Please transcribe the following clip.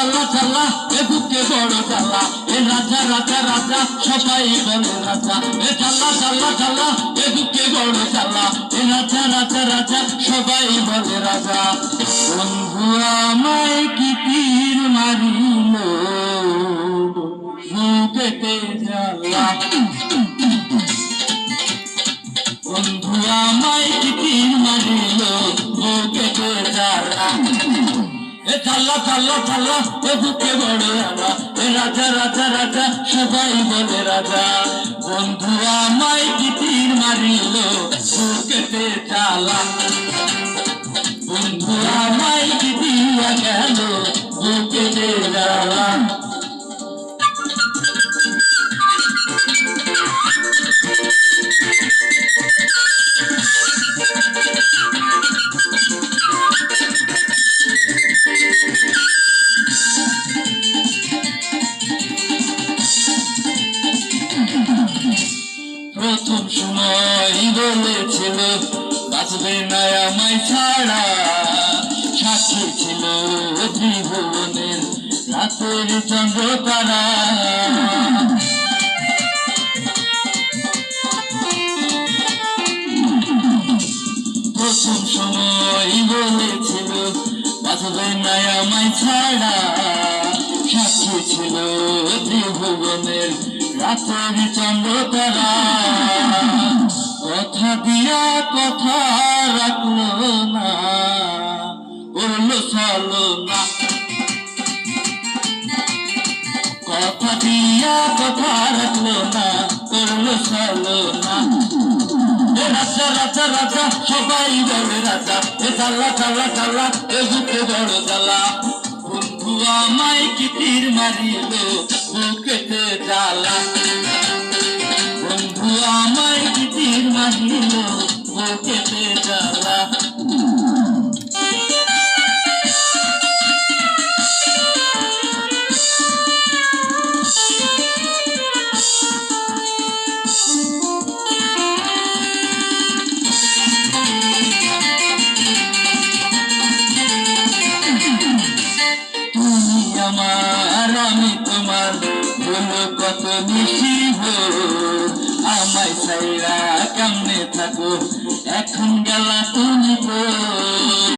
চাল্লা চাল্লা এ বুকে বড় চাল্লা এ রাজা রাজা রাজা সবাই বলে রাজা এ চাল্লা চাল্লা চাল্লা এ বুকে বড় চাল্লা এ রাজা রাজা রাজা সবাই বলে রাজা। বন্ধু আমায় কি তীর মারিল বুকেতে জ্বালা, বন্ধু আমায় কি তীর মারিল বুকেতে জ্বালা। এ চাল্লা চাল্লা চাল্লা এ বুকে বড় রাজা এ রাজা রাজা রাজা সবাই বলে রাজা। বন্ধু আমায় কি তীর মারিল বুকেতে জ্বালা, বন্ধু আমায় কি দিয়া গেল বুকেতে জ্বালা। প্রথম সময় বলেছিল বাঁচবে না আমায় ছাড়া, সাক্ষী ছিল ত্রিভুবনের রাতের চন্দ্র তারা। প্রথম সময় বলেছিল বাঁচবে না আমায় ছাড়া, সাক্ষী ছিল ত্রিভুবনের রাতের চন্দ্র তারা। কথা দিয়া কথা রাখলো না, করলো চলো না, কথা দিয়া কথা রাখলো না, করলো চলো না। রাজা রাজা রাজা সবাই বলে রাজা এ চাল্লা চাল্লা চাল্লা এ বুকে বড় জ্বালা। বন্ধু আমায় কি তীর মারিল বুকেতে জ্বালা, বন্ধু আমায় কি তীর মারিল বুকেতে জ্বালা। আমার আমি তোমার বলো কত নিশিব, আমায় ছাইরা কেমনে থাকো এখন গেলা তুমি।